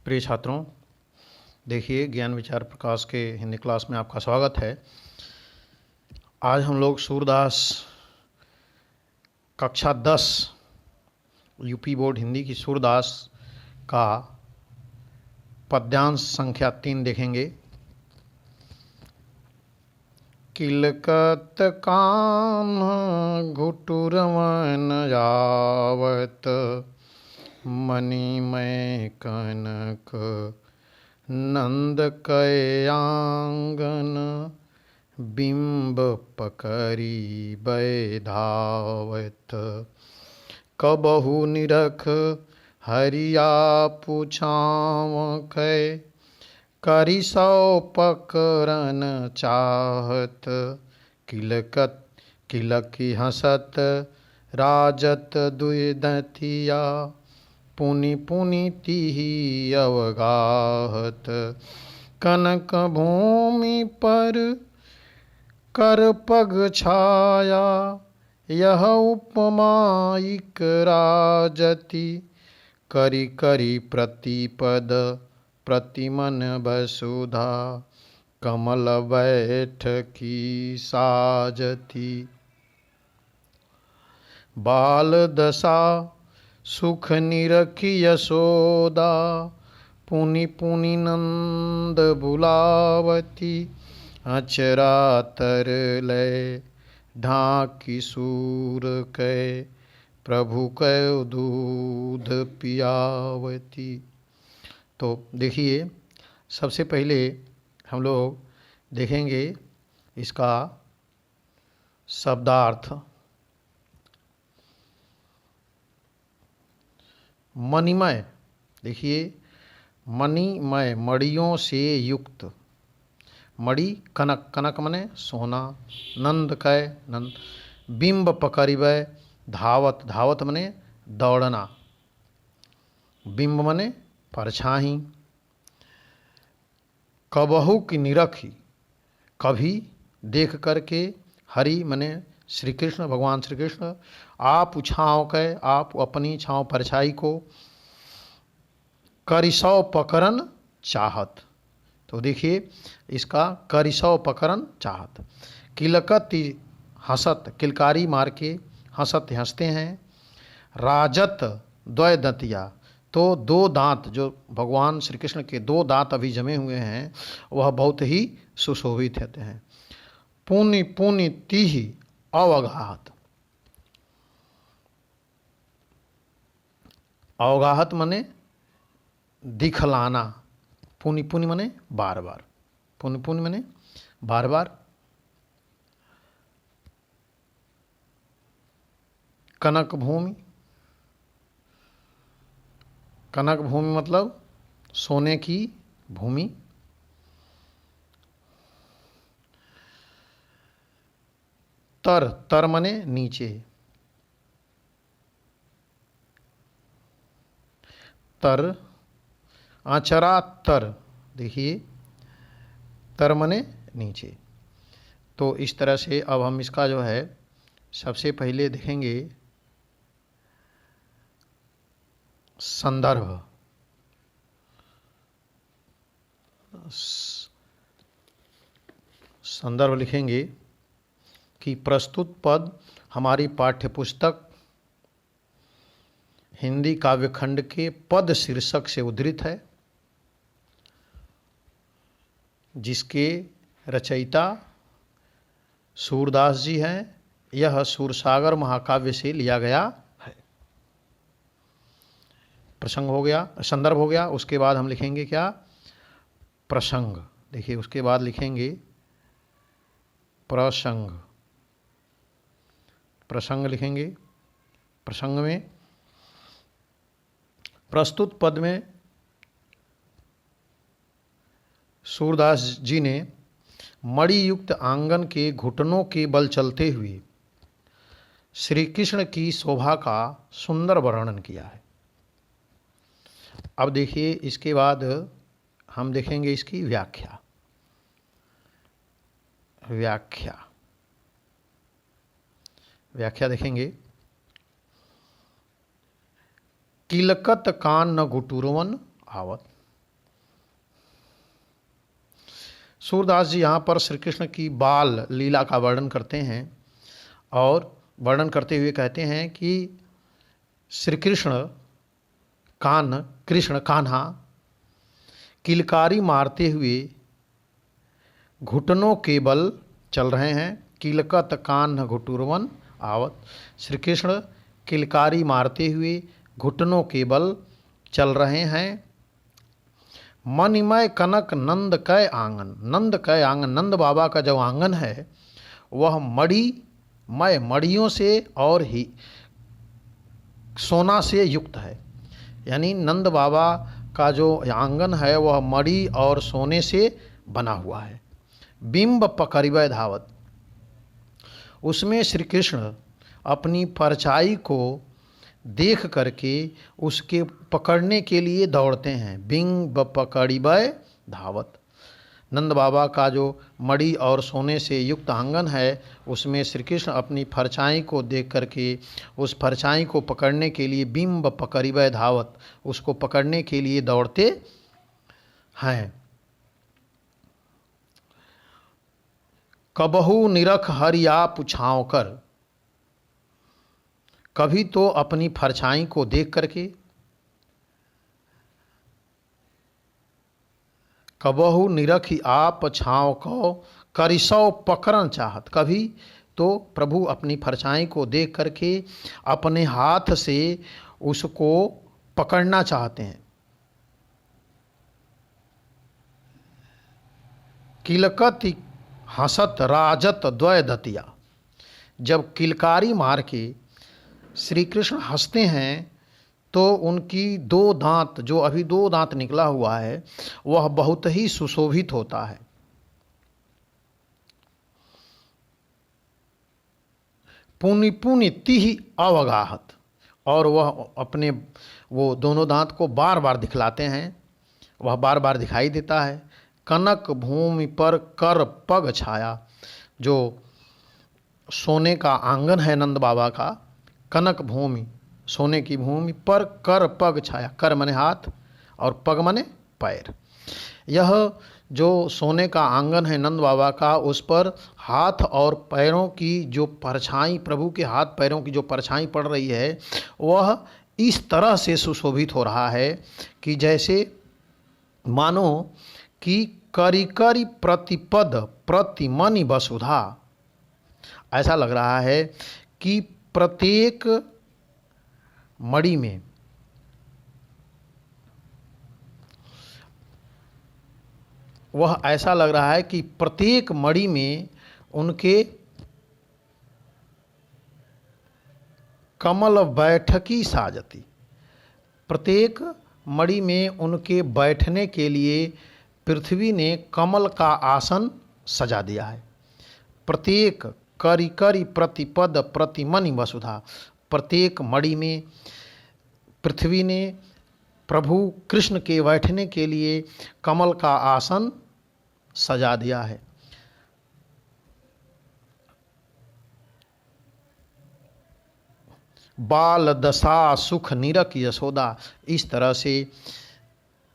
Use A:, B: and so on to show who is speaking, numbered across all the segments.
A: प्रिय छात्रों, देखिए ज्ञान विचार प्रकाश के हिंदी क्लास में आपका स्वागत है। आज हम लोग सूरदास कक्षा 10 यूपी बोर्ड हिंदी की सूरदास का पद्यांश संख्या 3 देखेंगे। किलकत कान्ह घुटुरवन जावत, मणिमय कनक नंद कय आंगन, बिंब पकड़ी बैधावत। कबहु निरख हरिया पुछाव कै, करि सौ पकरन चाहत। किलकत किलकी हंसत राजत दुई दंतिया, पुनि पुनि तिहि अवगाहत। कनक भूमि पर कर पग छाया, यह उपमाइक राजति। करि करि प्रतिपद प्रतिमन वसुधा, कमल बैठकी साजति। बाल दशा सुख निरखि यशोदा, पुनि पुनि नंद बुलावती। अचरा तर लय ढाकी सूर कै, प्रभु कै दूध पियावती। तो देखिए, सबसे पहले हम लोग देखेंगे इसका शब्दार्थ। मणिमय, देखिए मणिमय, मणियों से युक्त। मणि कनक, कनक मने सोना। नंद कै नंद, बिंब पकड़िबै, धावत, धावत मने दौड़ना। बिंब मने परछाई। कबहु की निरखी, कभी देख करके। हरि मने श्री कृष्ण, भगवान श्री कृष्ण। आप छाँव कै, आप अपनी छाँव परछाई को। करिसौ पकरन चाहत, तो देखिए इसका करिसौ पकरन चाहत। किलकत हंसत, किलकारी मार के हंसत हंसते हैं। राजत द्वय दंतिया, तो दो दांत, जो भगवान श्री कृष्ण के दो दांत अभी जमे हुए हैं, वह बहुत ही सुशोभित होते हैं। पुनि पुनि तिहि अवगाहत, अवगाहत मने दिखलाना। पुनि पुनि मने बार बार, पुनि पुनि मने बार बार। कनक भूमि, कनक भूमि मतलब सोने की भूमि। तर, तर मने नीचे। तर, आचरा तर, देखिए तर मने नीचे। तो इस तरह से अब हम इसका जो है सबसे पहले देखेंगे संदर्भ। संदर्भ लिखेंगे कि प्रस्तुत पद हमारी पाठ्यपुस्तक हिंदी काव्यखंड के पद शीर्षक से उद्धृत है, जिसके रचयिता सूरदास जी हैं। यह सूरसागर महाकाव्य से लिया गया है। प्रसंग हो गया, संदर्भ हो गया। उसके बाद हम लिखेंगे क्या? प्रसंग। देखिए उसके बाद लिखेंगे प्रसंग। प्रसंग लिखेंगे। प्रसंग में प्रस्तुत पद में सूरदास जी ने मणियुक्त आंगन के घुटनों के बल चलते हुए श्री कृष्ण की शोभा का सुंदर वर्णन किया है। अब देखिए इसके बाद हम देखेंगे इसकी व्याख्या। व्याख्या व्याख्या देखेंगे। किलकत कान न गुटुरवन आवत, सूरदास जी यहाँ पर श्री कृष्ण की बाल लीला का वर्णन करते हैं और वर्णन करते हुए कहते हैं कि श्री कृष्ण कृष्ण कान्हा किलकारी मारते हुए घुटनों के बल चल रहे हैं। किलकत कान्ह घुटुरवन आवत। श्री कृष्ण किलकारी मारते हुए घुटनों के बल चल रहे हैं। मणिमय कनक नंद कै आंगन। नंद कै आंगन, नंद बाबा का जो आंगन है वह मणिमय, मणियों से और ही सोना से युक्त है। यानी नंद बाबा का जो आंगन है वह मणि और सोने से बना हुआ है। बिंब पकड़िबय धावत, उसमें श्री कृष्ण अपनी परछाई को देख करके उसके पकड़ने के लिए दौड़ते हैं। बिंब पकड़िबय धावत, नंद बाबा का जो मणि और सोने से युक्त आंगन है उसमें श्री कृष्ण अपनी परछाई को देख करके उस परछाई को पकड़ने के लिए बिंब पकड़िबय धावत, उसको पकड़ने के लिए दौड़ते हैं। कबहू निरख हरिया पुछाव कर, कभी तो अपनी परछाई को देख करके, कबहू निरख आप छाँव को करिसौ पकड़न चाहत, कभी तो प्रभु अपनी परछाई को देख करके अपने हाथ से उसको पकड़ना चाहते हैं। किलकत हंसत राजत द्वय दतिया, जब किलकारी मार के श्री कृष्ण हंसते हैं तो उनकी दो दांत, जो अभी दो दांत निकला हुआ है वह बहुत ही सुशोभित होता है। पुनि पुनि तिहि अवगाहत, और वह अपने वो दोनों दांत को बार बार दिखलाते हैं, वह बार बार दिखाई देता है। कनक भूमि पर कर पग छाया, जो सोने का आंगन है नंद बाबा का, कनक भूमि सोने की भूमि पर कर पग छाया, कर मने हाथ और पग मने पैर। यह जो सोने का आंगन है नंद बाबा का, उस पर हाथ और पैरों की जो परछाई, प्रभु के हाथ पैरों की जो परछाई पड़ रही है वह इस तरह से सुशोभित हो रहा है कि जैसे मानो कि करी करी प्रतिपद प्रतिमनि वसुधा, ऐसा लग रहा है कि प्रत्येक मणि में वह ऐसा लग रहा है कि प्रत्येक मणि में उनके कमल बैठकी साजती, प्रत्येक मणि में उनके बैठने के लिए पृथ्वी ने कमल का आसन सजा दिया है। प्रत्येक करी करी प्रतिपद प्रतिमनि वसुधा, प्रत्येक मणि में पृथ्वी ने प्रभु कृष्ण के बैठने के लिए कमल का आसन सजा दिया है। बाल दशा सुख निरख यशोदा, इस तरह से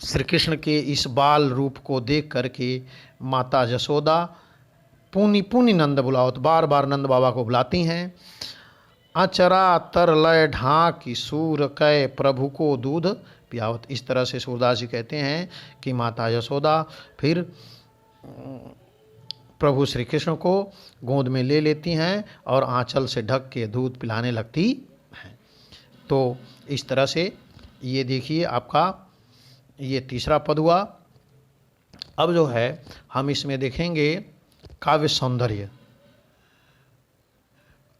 A: श्री कृष्ण के इस बाल रूप को देख करके माता यशोदा पुनि पुनि नंद बुलावत, बार बार नंद बाबा को बुलाती हैं। अचरा तर लय ढाकी सूर कै प्रभु को दूध पियावत, इस तरह से सूरदास जी कहते हैं कि माता यशोदा फिर प्रभु श्री कृष्ण को गोद में ले लेती हैं और आंचल से ढक के दूध पिलाने लगती हैं। तो इस तरह से ये देखिए आपका ये तीसरा पद हुआ। अब जो है हम इसमें देखेंगे काव्य सौंदर्य।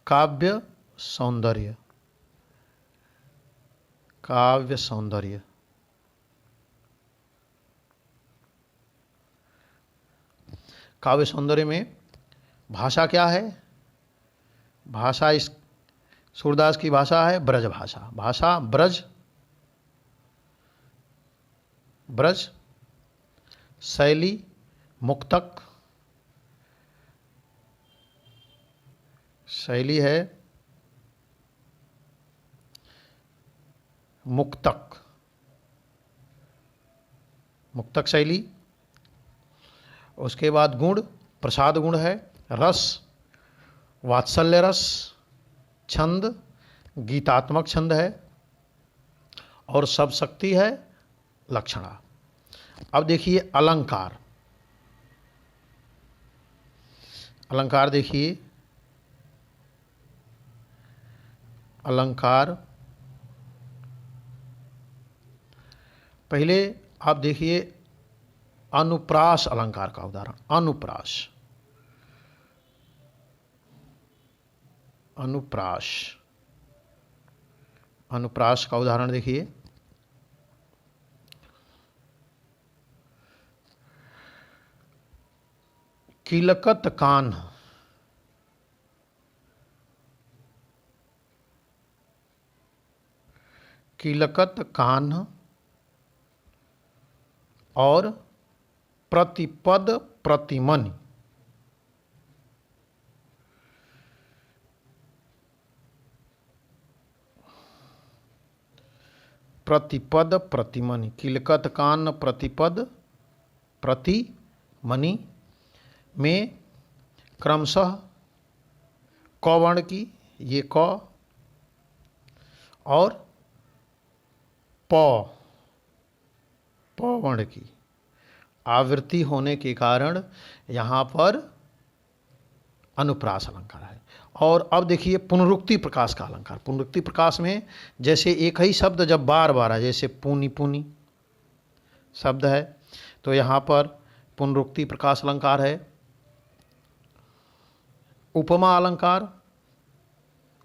A: काव्य सौंदर्य, काव्य सौंदर्य, काव्य सौंदर्य में भाषा क्या है? भाषा इस सूरदास की भाषा है ब्रज भाषा। भाषा ब्रज, ब्रज शैली मुक्तक, शैली है मुक्तक, मुक्तक शैली। उसके बाद गुण, प्रसाद गुण है, रस वात्सल्य रस, छंद गीतात्मक छंद है, और सब शक्ति है लक्षणा। अब देखिए अलंकार। अलंकार देखिए, अलंकार पहले आप देखिए अनुप्रास अलंकार का उदाहरण। अनुप्रास, अनुप्रास, अनुप्रास का उदाहरण देखिए। किलकत कान, किलकत कान और प्रतिपद प्रतिमनि। प्रतिपद प्रतिमनि, किलकत कान प्रतिपद प्रतिमनि में क्रमशः क वर्ण की, ये क और प वर्ण की आवृत्ति होने के कारण यहाँ पर अनुप्रास अलंकार है। और अब देखिए पुनरुक्ति प्रकाश का अलंकार। पुनरुक्ति प्रकाश में जैसे एक ही शब्द जब बार बार है, जैसे पुनि पुनि शब्द है, तो यहाँ पर पुनरुक्ति प्रकाश अलंकार है। उपमा अलंकार,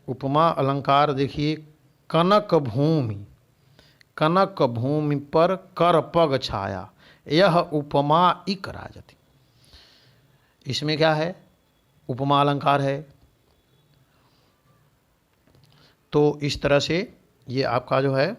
A: उपमा अलंकार देखिए कनक भूमि, कनक भूमि पर कर पग छाया, यह उपमा इक राजति। इसमें क्या है, उपमा अलंकार है। तो इस तरह से ये आपका जो है